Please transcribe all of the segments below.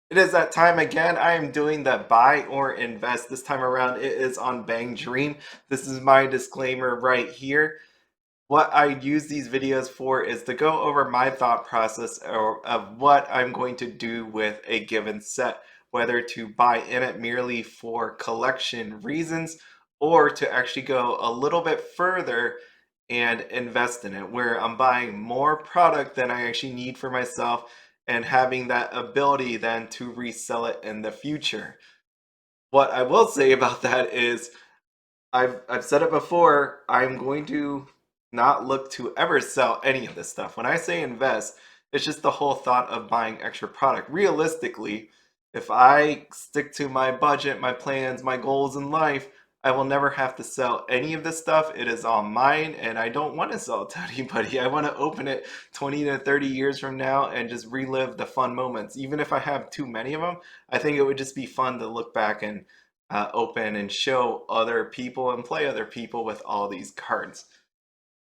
It is that time again. I am doing the buy or invest. This time around, it is on Bang Dream. This is my disclaimer right here. What I use these videos for is to go over my thought process of what I'm going to do with a given set, whether to buy in it merely for collection reasons or to actually go a little bit further and invest in it, where I'm buying more product than I actually need for myself and having that ability then to resell it in the future. What I will say about that is I've said it before, I'm going to not look to ever sell any of this stuff. When I say invest, it's just the whole thought of buying extra product. Realistically, if I stick to my budget, my plans, my goals in life, I will never have to sell any of this stuff. It is all mine, and I don't want to sell it to anybody. I want to open it 20 to 30 years from now and just relive the fun moments. Even if I have too many of them, I think it would just be fun to look back and open and show other people and play other people with all these cards.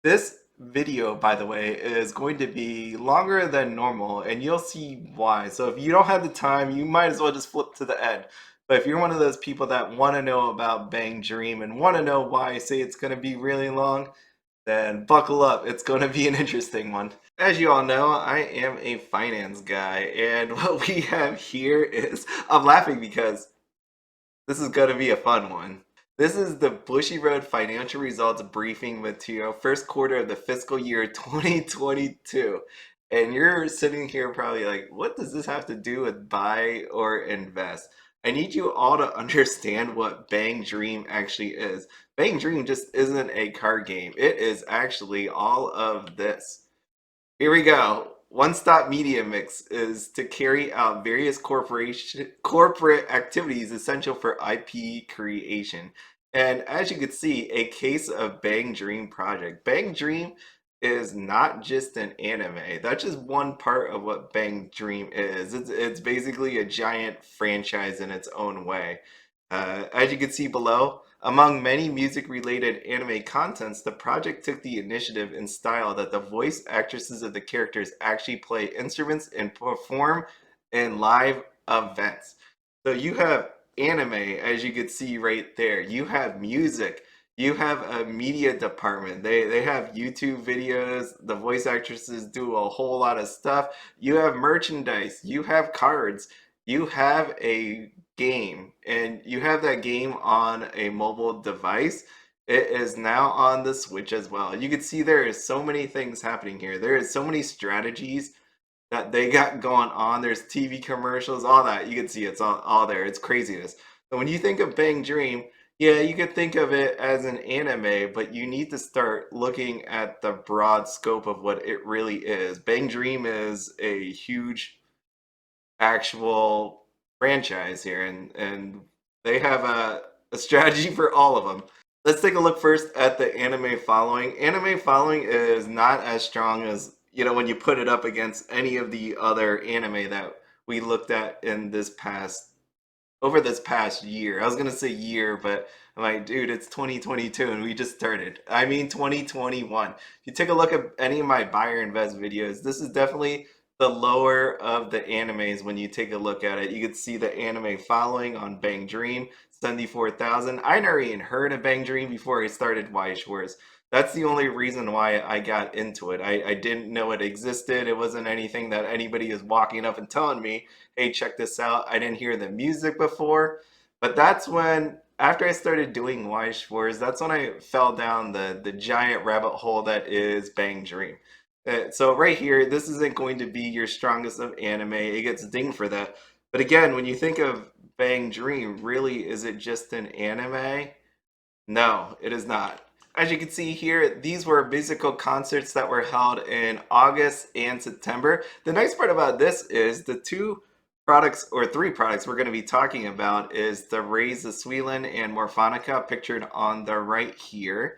This video, by the way, is going to be longer than normal, and you'll see why. So if you don't have the time, you might as well just flip to the end. But if you're one of those people that want to know about Bang Dream and want to know why I say it's going to be really long, then buckle up. It's going to be an interesting one. As you all know, I am a finance guy, and what we have here is I'm laughing because this is going to be a fun one. This is the Bushy Road Financial Results Briefing Material, first quarter of the fiscal year 2022. And you're sitting here probably like, what does this have to do with buy or invest? I need you all to understand what Bang Dream actually is. Bang Dream just isn't a card game, it is actually all of this. Here we go. One Stop Media Mix is to carry out various corporate activities essential for IP creation. And as you can see, a case of Bang Dream Project. Bang Dream is not just an anime. That's just one part of what Bang Dream is. It's basically a giant franchise in its own way. As you can see below, among many music-related anime contents, the project took the initiative in style that the voice actresses of the characters actually play instruments and perform in live events. So you have anime, as you can see right there. You have music. You have a media department. They have YouTube videos. The voice actresses do a whole lot of stuff. You have merchandise. You have cards. You have a game, and you have that game on a mobile device. It is now on the Switch as well. You can see there is so many things happening here. There is so many strategies that they got going on. There's TV commercials, all that. You can see it's all there. It's craziness. So when you think of Bang Dream, yeah, you could think of it as an anime, but you need to start looking at the broad scope of what it really is. Bang Dream is a huge actual franchise here, and they have a strategy for all of them. Let's take a look first at the anime following. Anime following is not as strong as, when you put it up against any of the other anime that we looked at in this past over this past year. I was gonna say year, but I'm like, dude, it's 2022 and we just started. I mean 2021. If you take a look at any of my buyer invest videos, this is definitely the lower of the animes when you take a look at it. You can see the anime following on Bang Dream, 74,000. I never even heard of Bang Dream before I started Weiss Schwarz. That's the only reason why I got into it. I didn't know it existed. It wasn't anything that anybody is walking up and telling me, hey, check this out. I didn't hear the music before. But that's when, after I started doing Weiss Schwarz, that's when I fell down the giant rabbit hole that is Bang Dream. So right here, this isn't going to be your strongest of anime. It gets dinged for that. But again, when you think of Bang Dream, really, is it just an anime? No, it is not. As you can see here, these were musical concerts that were held in August and September. The nice part about this is the two products or three products we're going to be talking about is the Raise the Suilen and Morfonica pictured on the right here.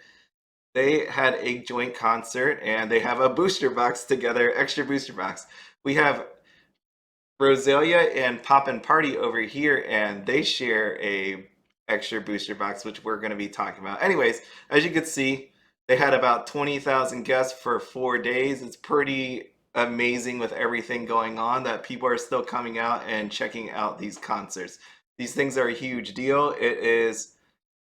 They had a joint concert and they have a booster box together, extra booster box. We have Roselia and Poppin'Party over here, and they share a extra booster box, which we're going to be talking about. Anyways, as you can see, they had about 20,000 guests for 4 days. It's pretty amazing with everything going on that people are still coming out and checking out these concerts. These things are a huge deal. It is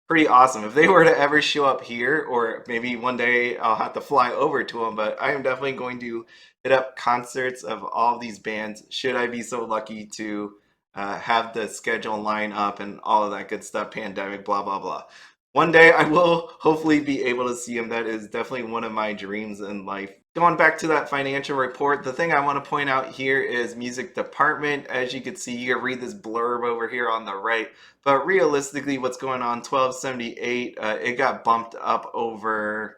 pretty awesome. If they were to ever show up here, or maybe one day I'll have to fly over to them, but I am definitely going to hit up concerts of all these bands should I be so lucky to have the schedule line up and all of that good stuff, pandemic, blah, blah, blah. One day I will hopefully be able to see them. That is definitely one of my dreams in life. Going back to that financial report, the thing I want to point out here is music department. As you can see, you can read this blurb over here on the right. But realistically, what's going on? 1278. It got bumped up over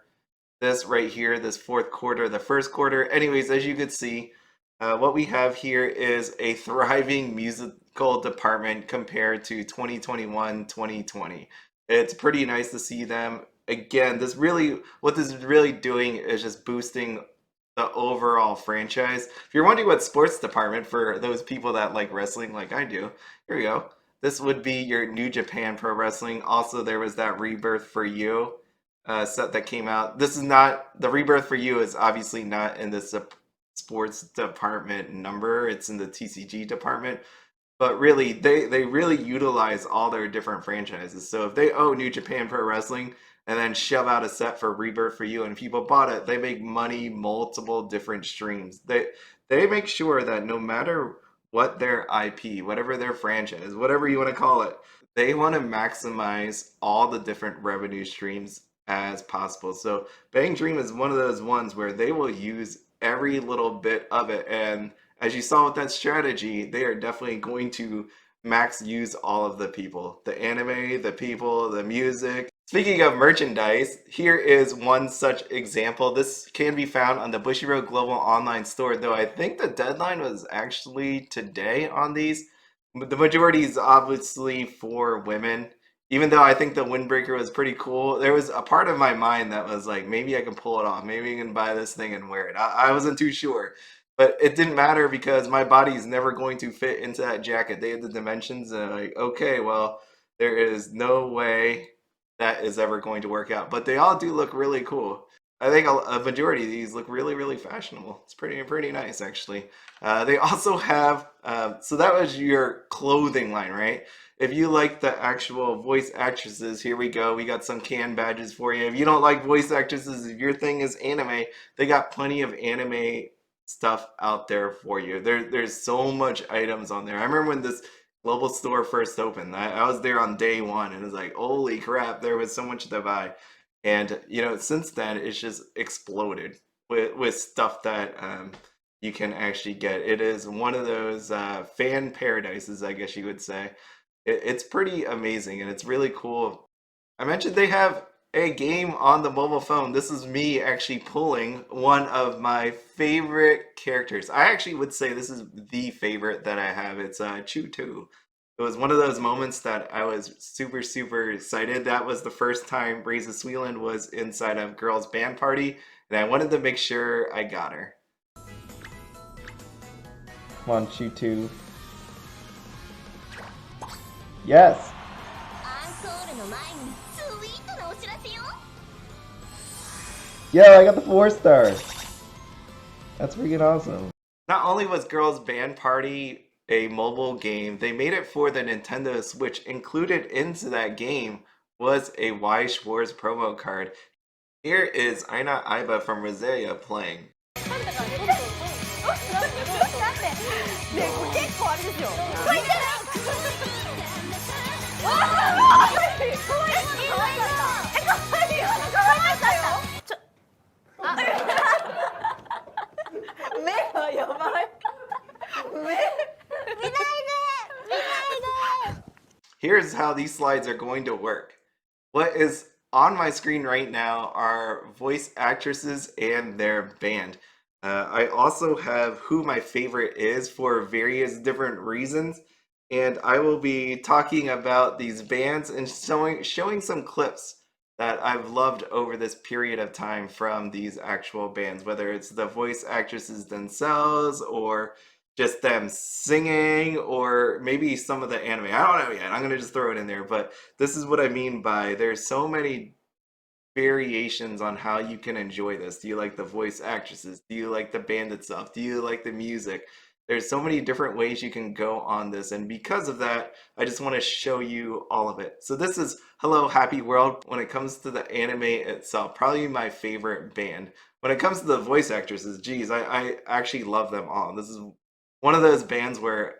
this right here, this fourth quarter, the first quarter. Anyways, as you can see, what we have here is a thriving musical department compared to 2021, 2020. It's pretty nice to see them. Again, what this is really doing is just boosting the overall franchise. If you're wondering what sports department for those people that like wrestling like I do, here we go. This would be your New Japan Pro Wrestling. Also, there was that Rebirth for You set that came out. This is not, the Rebirth for You is obviously not in the sports department number. It's in the TCG department. But really, they really utilize all their different franchises. So if they own New Japan Pro Wrestling and then shove out a set for Rebirth for You and people bought it, they make money multiple different streams. They make sure that no matter what their IP, whatever their franchise, whatever you want to call it, they want to maximize all the different revenue streams as possible. So Bang Dream is one of those ones where they will use every little bit of it. And as you saw with that strategy, they are definitely going to max use all of the people, the anime, the people, the music. Speaking of merchandise, here is one such example. This can be found on the Bushiroad Global Online Store, though I think the deadline was actually today on these. But the majority is obviously for women. Even though I think the windbreaker was pretty cool, there was a part of my mind that was like, maybe I can pull it off. Maybe I can buy this thing and wear it. I wasn't too sure. But it didn't matter because my body is never going to fit into that jacket. They had the dimensions and like, okay, well, there is no way that is ever going to work out. But they all do look really cool. I think a majority of these look really, really fashionable. It's pretty nice, actually. They also have, so that was your clothing line, right? If you like the actual voice actresses, here we go. We got some can badges for you. If you don't like voice actresses, if your thing is anime, they got plenty of anime stuff out there for you. There's so much items on there. I remember when this global store first opened. I was there on day one and it was like, holy crap, there was so much to buy. And since then it's just exploded with stuff that you can actually get. It is one of those fan paradises, I guess you would say. It's pretty amazing and it's really cool. I mentioned they have a game on the mobile phone. This is me actually pulling one of my favorite characters. I actually would say this is the favorite that I have. It's Chu2. It was one of those moments that I was super, super excited. That was the first time Reza Suilen was inside of Girls Band Party, and I wanted to make sure I got her. Come on, Chu2. Yes! Yo, I got the 4-star. That's freaking awesome. Not only was Girls Band Party a mobile game, they made it for the Nintendo Switch. Included into that game was a Weiss Schwarz promo card. Here is Aina Aiba from Roselia playing. Here's how these slides are going to work. What is on my screen right now are voice actresses and their band. I also have who my favorite is for various different reasons, and I will be talking about these bands and showing some clips that I've loved over this period of time from these actual bands, whether it's the voice actresses themselves or just them singing or maybe some of the anime. I don't know yet. I'm going to just throw it in there, but this is what I mean by there's so many variations on how you can enjoy this. Do you like the voice actresses? Do you like the band itself? Do you like the music? There's so many different ways you can go on this, and because of that, I just want to show you all of it. So this is Hello Happy World. When it comes to the anime itself, probably my favorite band. When it comes to the voice actresses, geez, I actually love them all. This is one of those bands where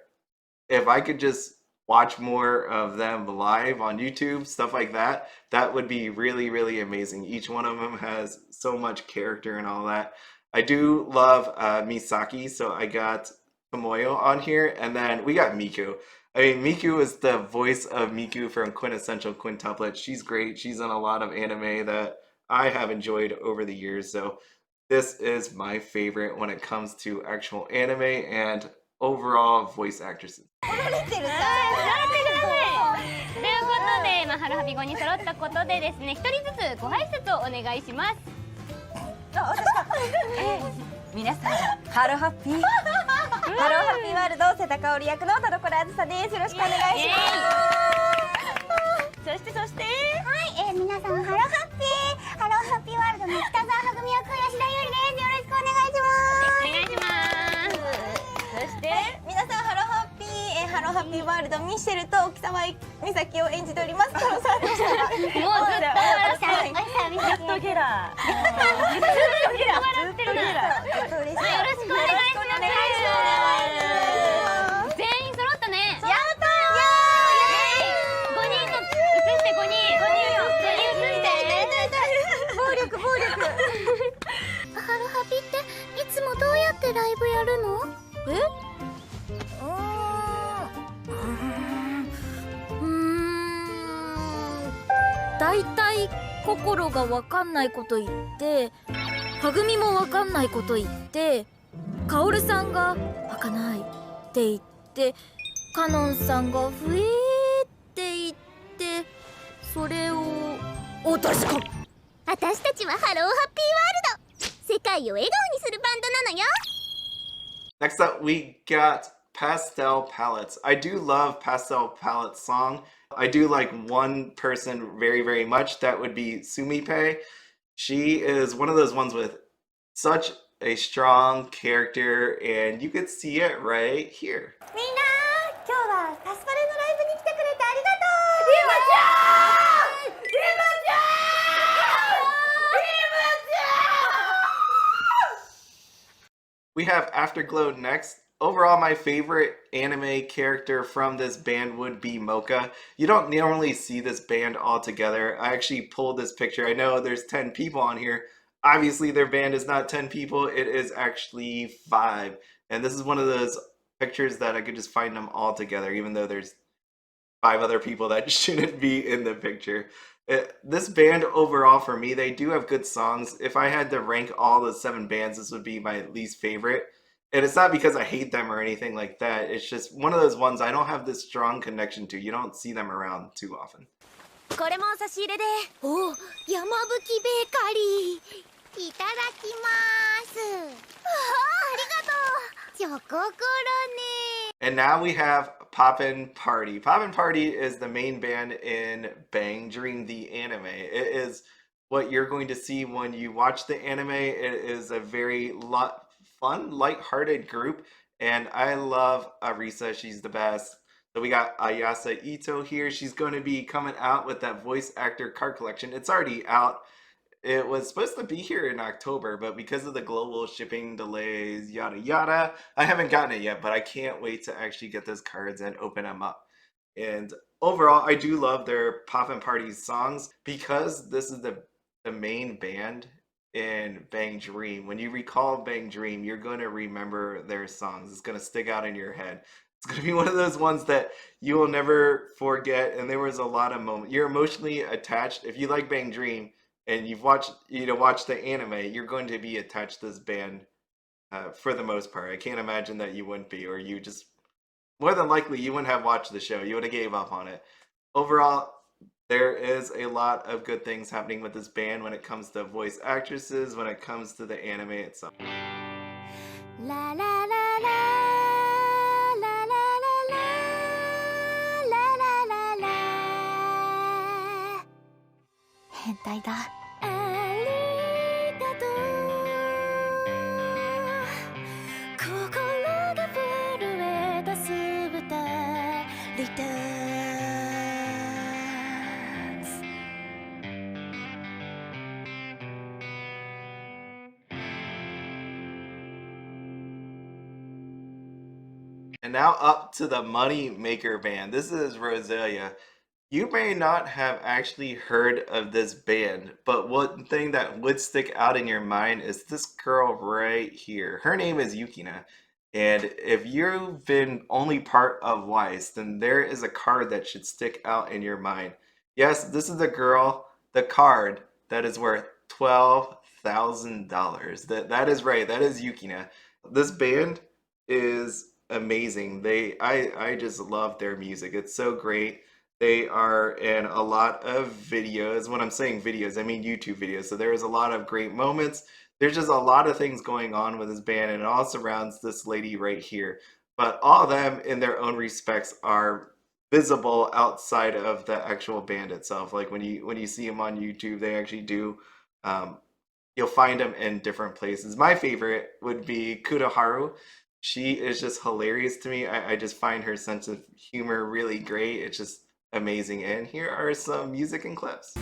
if I could just watch more of them live on YouTube, stuff like that, that would be really, really amazing. Each one of them has so much character and all that. I do love Misaki, so I got Tomoyo on here, and then we got Miku. I mean, Miku is the voice of Miku from Quintessential Quintuplet. She's great. She's in a lot of anime that I have enjoyed over the years, so this is my favorite when it comes to actual anime and overall voice actresses. ということで、ハルハピ5人揃ったことでですね、一人ずつご挨拶をお願いします。皆さん、ハローハッピーワールド瀬田香織役の田所あずさです。よろしくお願いします。そしてはい、皆さんハローハッピーワールドの北澤はぐみ役吉田優里です。よろしくお願いします。お願いします。そして皆さんハローハッピーワールドミッシェルと沖沢美咲を演じておりますトロさんでした。もうずっと笑ずっとゲラってるな。よろしくお願いします。全員揃ったね。やった5人の映して5人暴力ハルハピっていつもどうやってライブやるの？だいたい心がわかんないこと言って、はぐみもわかんないこと言って、かおるさんが開かないって言って、かのんさんがふえーって言って、それを落とし込む。私たちはハローハッピーワールド。世界を笑顔にするバンドなのよ。Next up, we got Pastel Palettes. I do love Pastel Palettes song. I do like one person very, very much. That would be Sumipe. She is one of those ones with such a strong character, and you could see it right here. みんな今日はパスパルのライブに来てくれてありがとう。We have Afterglow next. Overall, my favorite anime character from this band would be Mocha. You don't normally see this band all together. I actually pulled this picture. I know there's 10 people on here. Obviously, their band is not 10 people. It is actually 5. And this is one of those pictures that I could just find them all together, even though there's 5 other people that shouldn't be in the picture. This band overall, for me, they do have good songs. If I had to rank all the 7 bands, this would be my least favorite. And it's not because I hate them or anything like that. It's just one of those ones I don't have this strong connection to. You don't see them around too often. これも差し入れで。お、山吹ベーカリー。いただきます。ありがとう。チョココロネ。 And now we have Poppin'Party. Poppin'Party is the main band in Bang Dream the anime. It is what you're going to see when you watch the anime. It is a very fun, light-hearted group, and I love Arisa. She's the best. So we got Ayasa Ito here. She's going to be coming out with that voice actor card collection. It's already out. It was supposed to be here in October, but because of the global shipping delays, yada yada, I haven't gotten it yet, but I can't wait to actually get those cards and open them up. And overall, I do love their Poppin'Party songs because this is the main band in Bang Dream. When you recall Bang Dream, you're going to remember their songs. It's going to stick out in your head. It's going to be one of those ones that you will never forget. And there was a lot of moments. You're emotionally attached. If you like Bang Dream and you've watched the anime, you're going to be attached to this band for the most part. I can't imagine that you wouldn't be, or you just, more than likely, you wouldn't have watched the show. You would have gave up on it. Overall, there is a lot of good things happening with this band when it comes to voice actresses, when it comes to the anime itself. La la la la la la la la la la la. 変態だ。returns. And now up to the money maker band. This is Roselia. You may not have actually heard of this band, but one thing that would stick out in your mind is this girl right here. Her name is Yukina. And if you've been only part of Weiss, then there is a card that should stick out in your mind. Yes, this is the girl, the card that is worth $12,000. That is right. That is Yukina. This band is amazing. I just love their music. It's so great. They are in a lot of videos. When I'm saying videos, I mean YouTube videos. So there's a lot of great moments. There's just a lot of things going on with this band, and it all surrounds this lady right here. But all of them, in their own respects, are visible outside of the actual band itself. Like when you see them on YouTube, they actually do. You'll find them in different places. My favorite would be Kudo. She is just hilarious to me. I just find her sense of humor really great. It's just amazing. And here are some music and clips.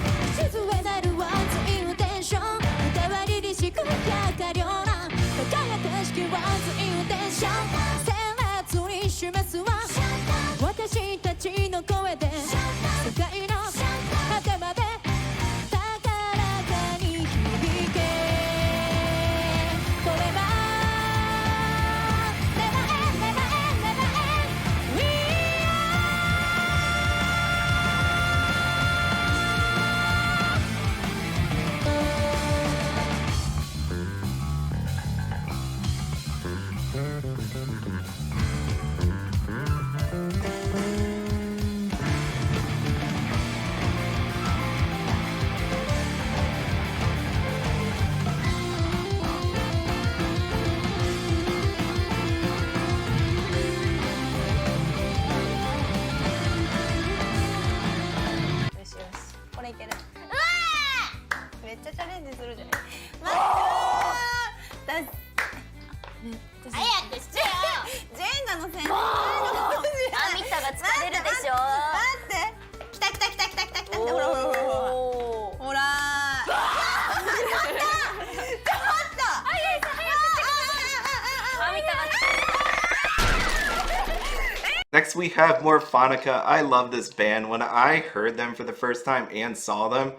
Next we have Morfonica. I love this band. When I heard them for the first time and saw them,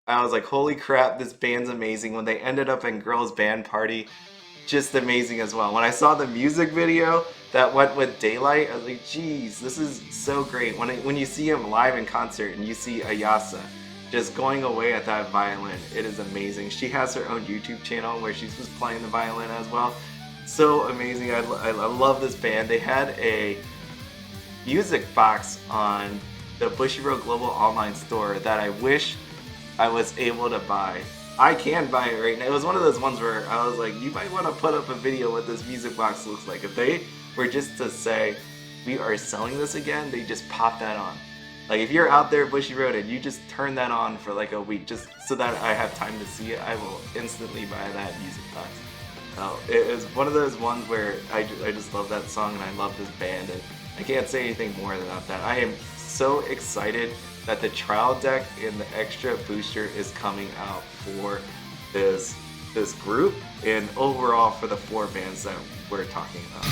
I was like, holy crap, this band's amazing. When they ended up in Girls Band Party, just amazing as well. When I saw the music video that went with Daylight, I was like, geez, this is so great. When you see them live in concert and you see Ayasa just going away at that violin, it is amazing. She has her own YouTube channel where she's just playing the violin as well. So amazing. I love this band. They had a music box on the Bushiroad Global Online Store that I wish I was able to buy. I can buy it right now. It was one of those ones where I was like, you might want to put up a video what this music box looks like. If they were just to say, we are selling this again, they just pop that on. Like if you're out there Bushiroad and you just turn that on for like a week just so that I have time to see it, I will instantly buy that music box. It is one of those ones where I just love that song and I love this band, and I can't say anything more about that. I am so excited that the trial deck and the extra booster is coming out for this group and overall for the 4 bands that we're talking about.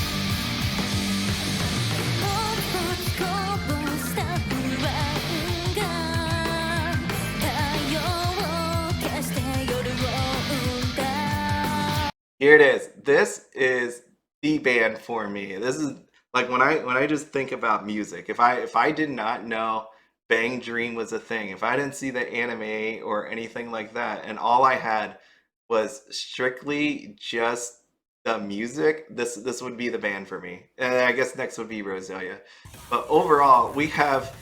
Here it is. This is the band for me. This is like when I just think about music. If I did not know Bang Dream was a thing, if I didn't see the anime or anything like that, and all I had was strictly just the music, this would be the band for me. And I guess next would be Roselia. But overall, we have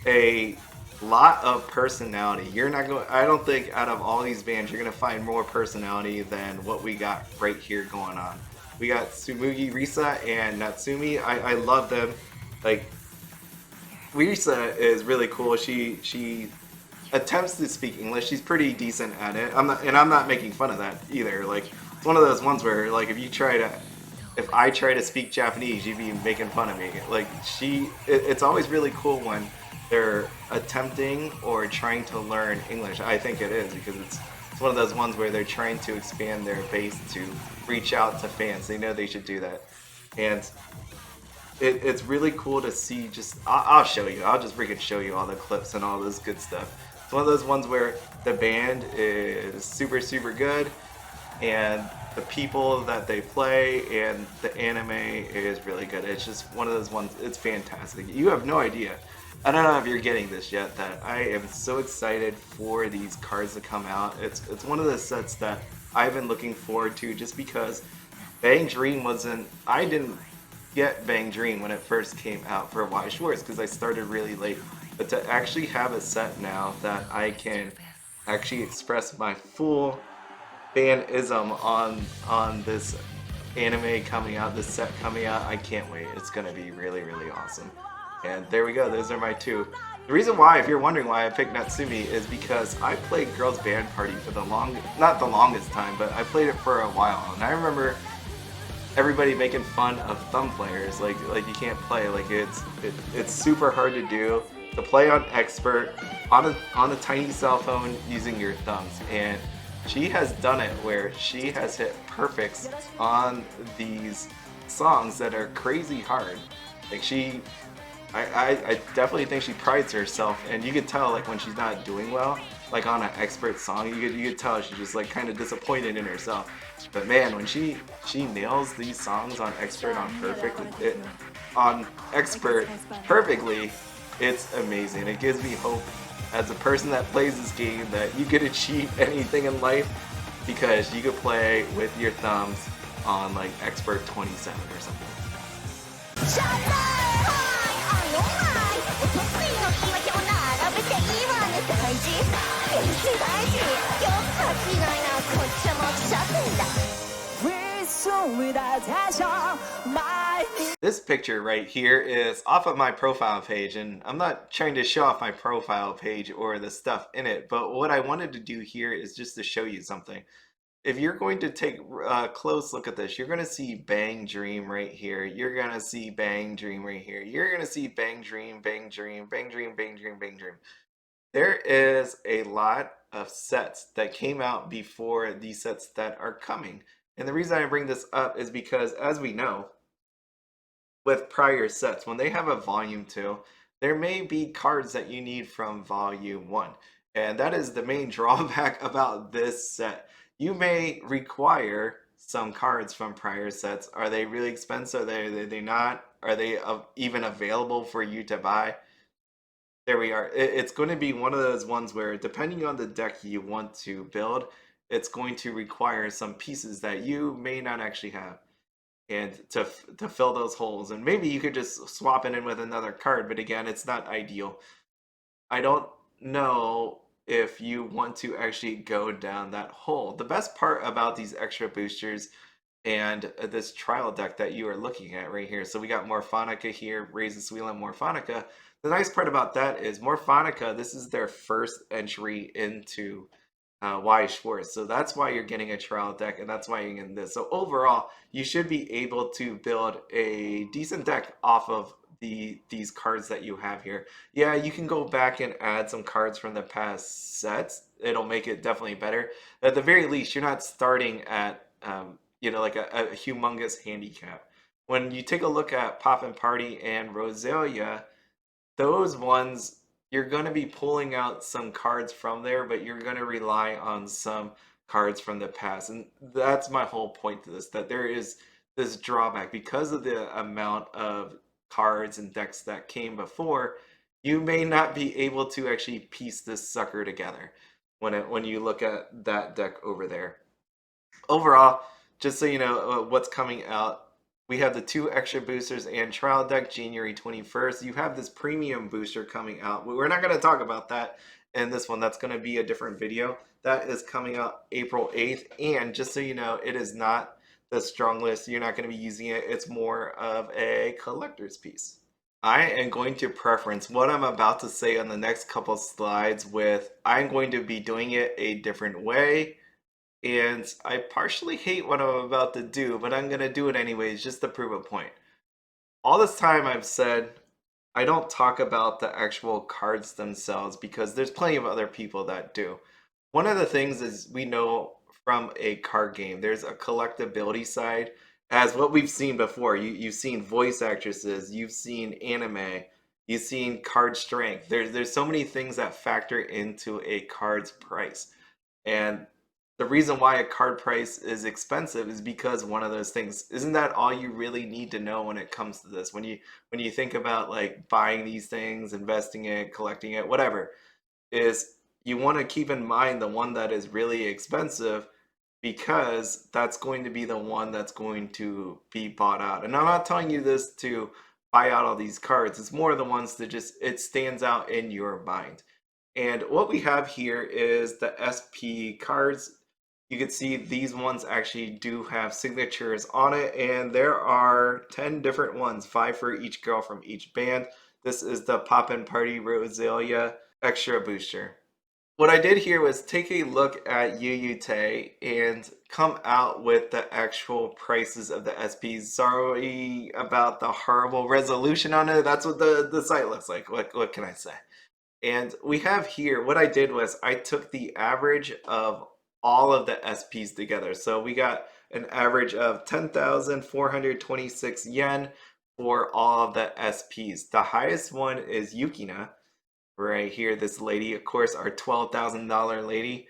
a lot of personality. I don't think out of all these bands you're gonna find more personality than what we got right here going on. We got Tsumugi, Risa, and Natsumi. I love them. Like, Risa is really cool. She attempts to speak English. She's pretty decent at it. I'm not making fun of that either. Like, it's one of those ones where, like, if if I try to speak Japanese, you'd be making fun of me. Like it's always really cool when they're attempting or trying to learn English. I think it is because it's one of those ones where they're trying to expand their base to reach out to fans. They know they should do that, and it's really cool to see. Just I'll show you. I'll just freaking show you all the clips and all this good stuff. It's one of those ones where the band is super good, and the people that they play and the anime is really good. It's just one of those ones. It's fantastic. You have no idea. I don't know if you're getting this yet, that I am so excited for these cards to come out. It's one of the sets that I've been looking forward to just because Bang Dream wasn't... I didn't get Bang Dream when it first came out for Weiss Schwarz because I started really late. But to actually have a set now that I can actually express my full fanism on this anime coming out, this set coming out, I can't wait. It's going to be really awesome. And there we go, those are my two. The reason why, if you're wondering why I picked Natsumi, is because I played Girls Band Party for the not the longest time, but I played it for a while. And I remember everybody making fun of thumb players, like you can't play, like it's super hard to do, to play on expert, on a tiny cell phone using your thumbs. And she has done it where she has hit perfects on these songs that are crazy hard. Like I definitely think she prides herself, and you could tell like when she's not doing well, like on an expert song, you could tell she's just like kind of disappointed in herself. But man, when she nails these songs on expert perfectly, it's amazing. It gives me hope as a person that plays this game that you could achieve anything in life because you could play with your thumbs on like expert 27 or something. This picture right here is off of my profile page, and I'm not trying to show off my profile page or the stuff in it, but what I wanted to do here is just to show you something. If you're going to take a close look at this, you're going to see Bang Dream right here. You're going to see Bang Dream right here. You're going to see Bang Dream, Bang Dream, Bang Dream, Bang Dream, Bang Dream. There is a lot of sets that came out before these sets that are coming. And the reason I bring this up is because, as we know, with prior sets, when they have a volume 2, there may be cards that you need from volume 1. And that is the main drawback about this set. You may require some cards from prior sets. Are they really expensive? Are they not? Are they even available for you to buy? There we are. It's going to be one of those ones where, depending on the deck you want to build, it's going to require some pieces that you may not actually have, and to fill those holes. And maybe you could just swap it in with another card, but again, it's not ideal. I don't know if you want to actually go down that hole. The best part about these extra boosters and this trial deck that you are looking at right here, so we got Morfonica here, Raise the Suilen Morfonica. The nice part about that is Morfonica, this is their first entry into Weiss Schwarz, so that's why you're getting a trial deck, and that's why you're getting this. So overall, you should be able to build a decent deck off of these cards that you have here. Yeah, you can go back and add some cards from the past sets. It'll make it definitely better. At the very least, you're not starting at like a humongous handicap. When you take a look at Poppin'Party and Roselia, those ones, you're going to be pulling out some cards from there, but you're going to rely on some cards from the past. And that's my whole point to this, that there is this drawback. Because of the amount of cards and decks that came before, you may not be able to actually piece this sucker together when you look at that deck over there. Overall, just so you know what's coming out, we have the 2 extra boosters and trial deck January 21st. You have this premium booster coming out. We're not going to talk about that in this one. That's going to be a different video. That is coming out April 8th. And just so you know, it is not the strong list. You're not going to be using it. It's more of a collector's piece. I am going to preference what I'm about to say on the next couple slides with, I'm going to be doing it a different way. And I partially hate what I'm about to do, but I'm going to do it anyways just to prove a point. All this time I've said I don't talk about the actual cards themselves because there's plenty of other people that do. One of the things is we know from a card game, there's a collectability side, as what we've seen before. You've seen voice actresses, you've seen anime, you've seen card strength. There's so many things that factor into a card's price. And the reason why a card price is expensive is because one of those things. Isn't that all you really need to know when it comes to this? When you think about like buying these things, investing it, collecting it, whatever, is you want to keep in mind the one that is really expensive because that's going to be the one that's going to be bought out. And I'm not telling you this to buy out all these cards. It's more the ones that just it stands out in your mind. And what we have here is the SP cards. You can see these ones actually do have signatures on it, and there are 10 different ones, 5 for each girl from each band. This is the Poppin'Party Roselia Extra Booster. What I did here was take a look at Yuyute and come out with the actual prices of the SPs. Sorry about the horrible resolution on it. That's what the site looks like. What can I say? And we have here, what I did was I took the average of all of the SPs together. So we got an average of 10,426 yen for all of the SPs. The highest one is Yukina, right here, this lady, of course, our $12,000 lady.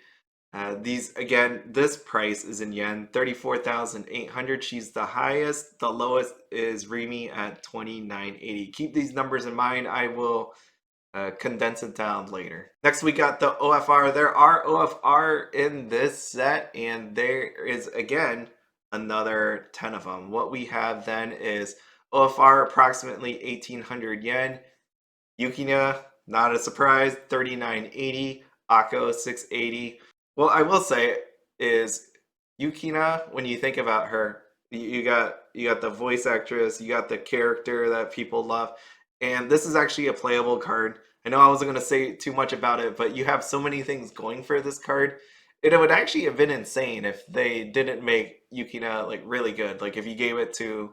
These, again, this price is in yen, 34,800. She's the highest. The lowest is Rimi at 2980. Keep these numbers in mind. I will condense it down later. Next, we got the OFR. There are OFR in this set, and there is, again, another 10 of them. What we have then is OFR approximately 1,800 yen. Yukina, not a surprise, 3980. Akko, 680. What I will say is Yukina, when you think about her, you got the voice actress, you got the character that people love, and this is actually a playable card. I know I wasn't going to say too much about it, but you have so many things going for this card. It would actually have been insane if they didn't make Yukina like really good. Like if you gave it to,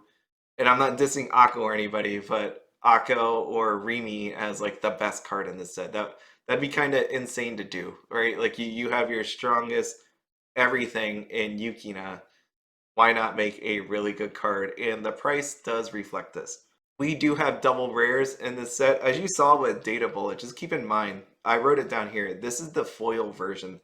and I'm not dissing Akko or anybody, but Akko or Rimi as like the best card in this set. That'd be kind of insane to do, right? Like you have your strongest everything in Yukina. Why not make a really good card? And the price does reflect this. We do have double rares in this set. As you saw with Data Bullet, just keep in mind, I wrote it down here. This is the foil version.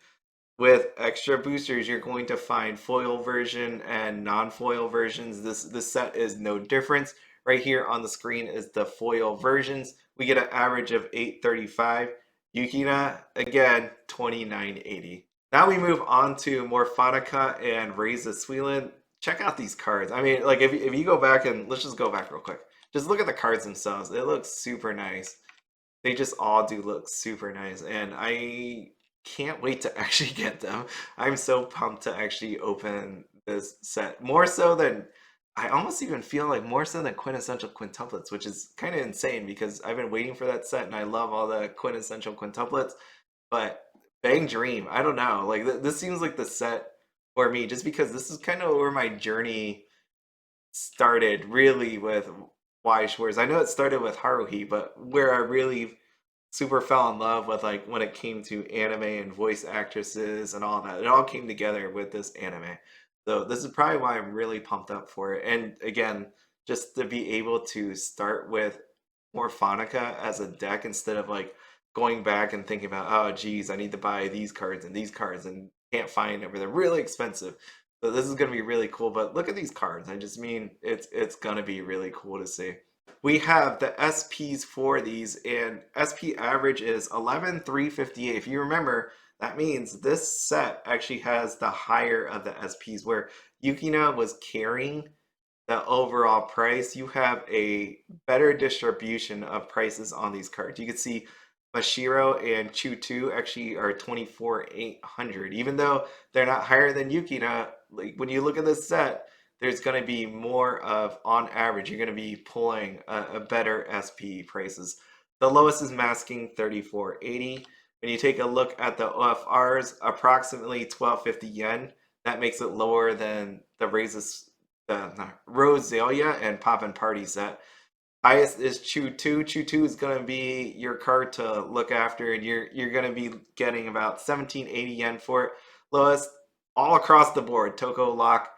With extra boosters, you're going to find foil version and non-foil versions. This set is no difference. Right here on the screen is the foil versions. We get an average of 835. Yukina, again, 2980. Now we move on to Morfonica and Raise the Suilen. Check out these cards. I mean, like if you go back and let's just go back real quick. Just look at the cards themselves. They look super nice. They just all do look super nice. And I can't wait to actually get them. I'm so pumped to actually open this set. More so than, I almost even feel like more so than quintessential quintuplets, which is kind of insane because I've been waiting for that set and I love all the quintessential quintuplets. But Bang Dream, I don't know. Like this seems like the set for me just because this is kind of where my journey started really with Weiss Schwarz. I know it started with Haruhi, but where I really super fell in love with like when it came to anime and voice actresses and all that, it all came together with this anime. So this is probably why I'm really pumped up for it. And again, just to be able to start with Morfonica as a deck instead of like going back and thinking about, oh geez, I need to buy these cards and can't find them, or they're really expensive. So this is going to be really cool, but look at these cards. I just mean it's going to be really cool to see. We have the SPs for these, and SP average is 11,358. If you remember, that means this set actually has the higher of the SPs, where Yukina was carrying the overall price. You have a better distribution of prices on these cards. You can see Mashiro and Chu2 actually are 24,800. Even though they're not higher than Yukina, like when you look at this set, there's going to be more of, on average, you're going to be pulling a better SP prices. The lowest is masking 3480. When you take a look at the OFRs, approximately 1250 yen. That makes it lower than the Roselia and Poppin'Party set. Highest is Chu 2. Chu 2 is going to be your card to look after, and you're going to be getting about 1780 yen for it. Lowest, all across the board, Toko Lock,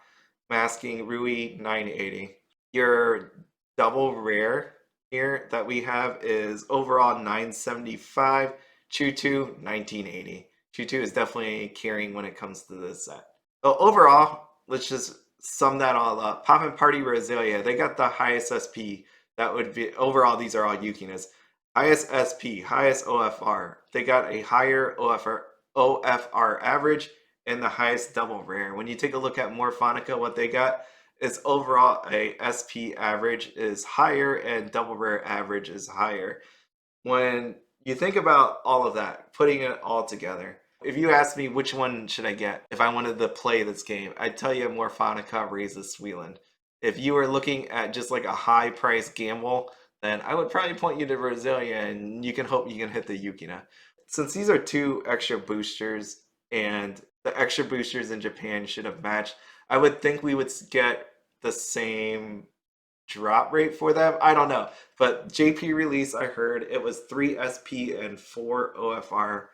Masking, Rui, 980. Your double rare here that we have is overall 975, Chu 2, 1980. Chu 2 is definitely carrying when it comes to this set. So overall, let's just sum that all up. Poppin'Party Roselia, they got the highest SP. That would be, overall, these are all Yukinas. Highest SP, highest OFR. They got a higher OFR average and the highest double rare. When you take a look at Morfonica, what they got is overall a SP average is higher and double rare average is higher. When you think about all of that, putting it all together, if you ask me which one should I get if I wanted to play this game, I'd tell you Morfonica raises Suilen. If you were looking at just like a high price gamble, then I would probably point you to Roselia and you can hope you can hit the Yukina. Since these are 2 extra boosters and the extra boosters in Japan should have matched, I would think we would get the same drop rate for them. I don't know. But JP release, I heard it was 3 SP and 4 OFR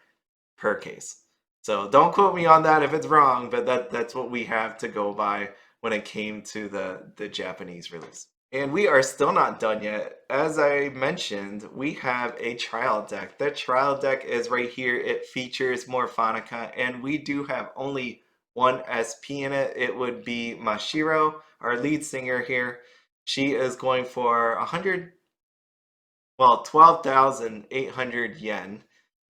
per case. So don't quote me on that if it's wrong, but that's what we have to go by when it came to the Japanese release. And we are still not done yet. As I mentioned, we have a trial deck. That trial deck is right here. It features Morfonica, and we do have only 1 SP in it. It would be Mashiro, our lead singer here. She is going for 12,800 yen,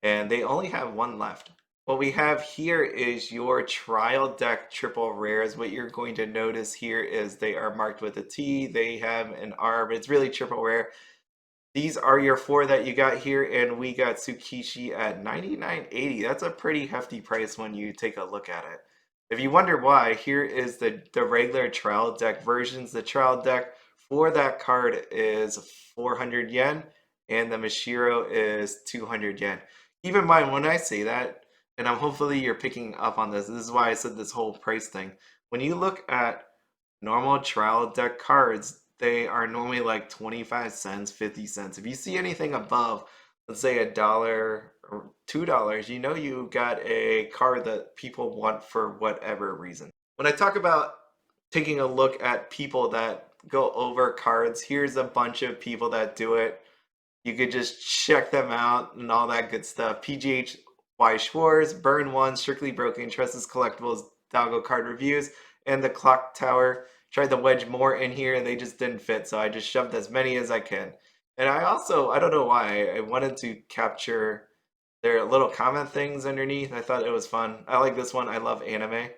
and they only have 1 left. What we have here is your trial deck triple rares. What you're going to notice here is they are marked with a T, they have an R, but it's really triple rare. These are your 4 that you got here, and we got Tsukushi at 99.80. That's a pretty hefty price when you take a look at it. If you wonder why, here is the regular trial deck versions. The trial deck for that card is 400 yen, and the Mashiro is 200 yen. Keep in mind when I say that, and hopefully you're picking up on this. This is why I said this whole price thing. When you look at normal trial deck cards, they are normally like 25 cents, 50 cents. If you see anything above, let's say $1 or $2, you know you got a card that people want for whatever reason. When I talk about taking a look at people that go over cards, here's a bunch of people that do it. You could just check them out and all that good stuff. PGH Weiss Schwarz, Burn One, Strictly Broken, Trusses Collectibles, Dalgo Card Reviews, and the Clock Tower. Tried to wedge more in here and they just didn't fit, so I just shoved as many as I can. And I don't know why, I wanted to capture their little comment things underneath. I thought it was fun. I like this one. I love anime.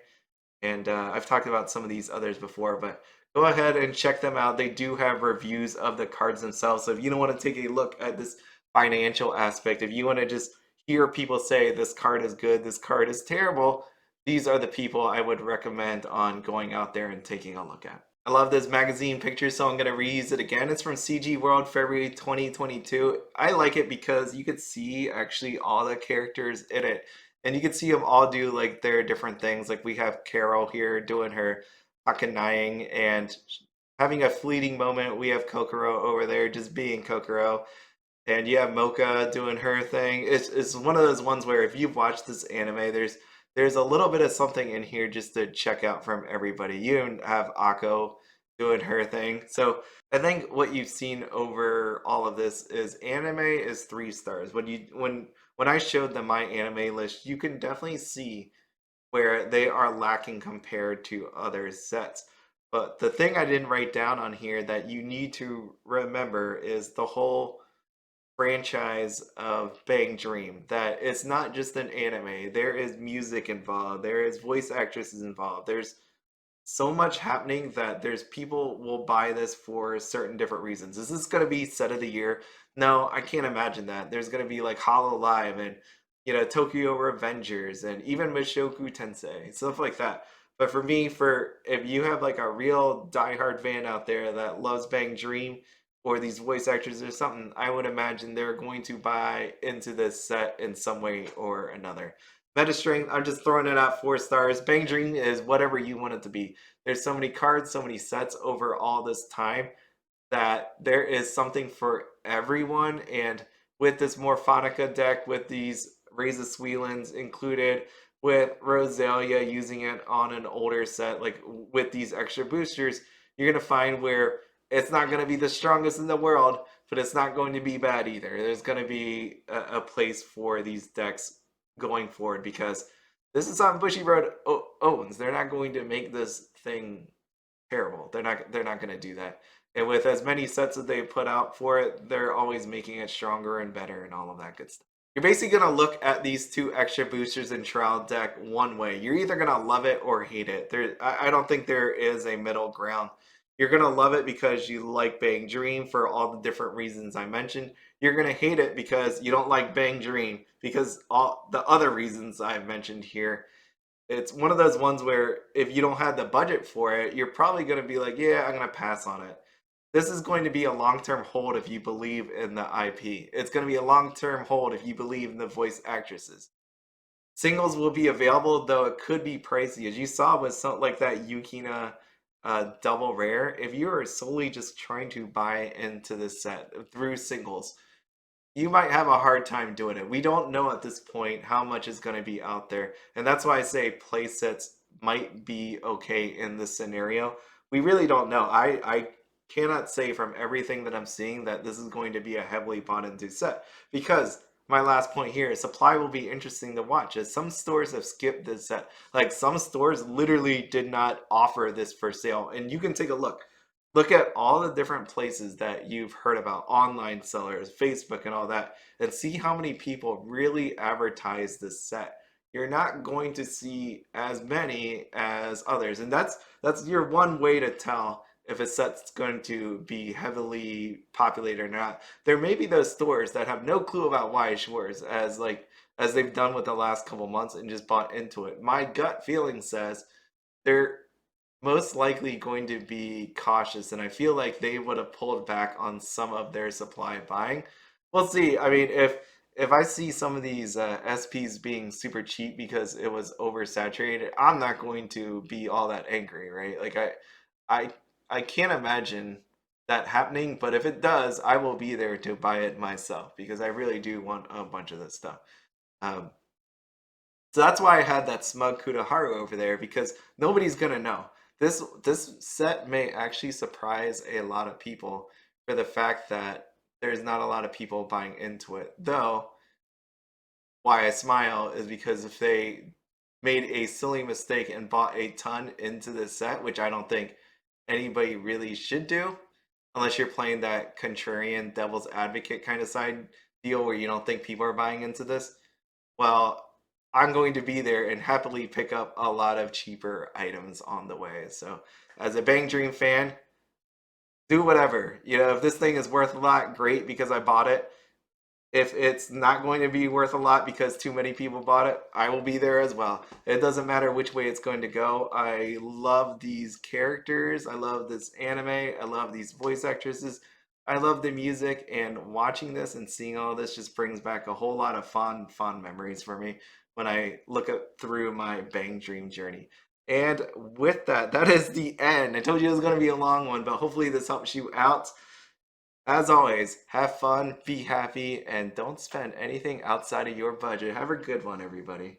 And I've talked about some of these others before, but go ahead and check them out. They do have reviews of the cards themselves. So if you don't want to take a look at this financial aspect, if you want to just hear people say this card is good, this card is terrible, these are the people I would recommend on going out there and taking a look at. I love this magazine picture, so I'm going to reuse it again. It's from CG World, February 2022. I like it because you could see actually all the characters in it. And you can see them all do like their different things. Like we have Carol here doing her Hakanaying and having a fleeting moment. We have Kokoro over there just being Kokoro. And you have Mocha doing her thing. It's one of those ones where if you've watched this anime, there's a little bit of something in here just to check out from everybody. You even have Akko doing her thing. So I think what you've seen over all of this is anime is 3 stars. When I showed them my anime list, you can definitely see where they are lacking compared to other sets. But the thing I didn't write down on here that you need to remember is the whole franchise of Bang Dream, that it's not just an anime. There is music involved, there is voice actresses involved, there's so much happening that there's people will buy this for certain different reasons. Is this going to be set of the year? No, I can't imagine that. There's going to be like Hollow Live and Tokyo Revengers and even Mushoku Tensei, stuff like that. But for me, if you have like a real diehard fan out there that loves Bang Dream or these voice actors or something, I would imagine they're going to buy into this set in some way or another. Meta strength, I'm just throwing it out 4 stars. Bang Dream is whatever you want it to be. There's so many cards, so many sets over all this time that there is something for everyone. And with this Morfonica deck, with these Raise the Suilens included, with Roselia using it on an older set, like with these extra boosters, you're going to find where it's not going to be the strongest in the world, but it's not going to be bad either. There's going to be a place for these decks going forward, because this is on Bushiroad owns. They're not going to make this thing terrible. They're not going to do that. And with as many sets that they put out for it, they're always making it stronger and better and all of that good stuff. You're basically going to look at these 2 extra boosters in Trial deck one way. You're either going to love it or hate it. I don't think there is a middle ground. You're going to love it because you like Bang Dream for all the different reasons I mentioned. You're going to hate it because you don't like Bang Dream because all the other reasons I've mentioned here. It's one of those ones where if you don't have the budget for it, you're probably going to be like, yeah, I'm going to pass on it. This is going to be a long-term hold if you believe in the IP. It's going to be a long-term hold if you believe in the voice actresses. Singles will be available, though it could be pricey. As you saw with something like that Yukina double rare, if you are solely just trying to buy into this set through singles, you might have a hard time doing it. We don't know at this point how much is going to be out there. And that's why I say play sets might be okay in this scenario. We really don't know. I cannot say from everything that I'm seeing that this is going to be a heavily bought into set, because my last point here is supply will be interesting to watch, as some stores have skipped this set. Like some stores literally did not offer this for sale. And you can take a look. Look at all the different places that you've heard about, online sellers, Facebook and all that, and see how many people really advertise this set. You're not going to see as many as others. And that's your one way to tell if a set's going to be heavily populated or not. There may be those stores that have no clue about Weiss Schwarz, as they've done with the last couple months and just bought into it. My gut feeling says they're most likely going to be cautious, and I feel like they would have pulled back on some of their supply buying. We'll see. I mean, if I see some of these SPs being super cheap because it was oversaturated, I'm not going to be all that angry, right? Like I can't imagine that happening, but if it does, I will be there to buy it myself, because I really do want a bunch of this stuff. So that's why I had that smug Kudoharu over there, because nobody's gonna know. This set may actually surprise a lot of people for the fact that there's not a lot of people buying into it. Though, why I smile is because if they made a silly mistake and bought a ton into this set, which I don't think anybody really should do, unless you're playing that contrarian devil's advocate kind of side deal where you don't think people are buying into this, well, I'm going to be there and happily pick up a lot of cheaper items on the way. So as a Bang Dream fan, do whatever. You know, if this thing is worth a lot, great, because I bought it. If it's not going to be worth a lot because too many people bought it, I will be there as well. It doesn't matter which way it's going to go. I love these characters. I love this anime. I love these voice actresses. I love the music, and watching this and seeing all this just brings back a whole lot of fond memories for me when I look through my Bang Dream journey. And with that, that is the end. I told you it was going to be a long one, but hopefully this helps you out. As always, have fun, be happy, and don't spend anything outside of your budget. Have a good one, everybody.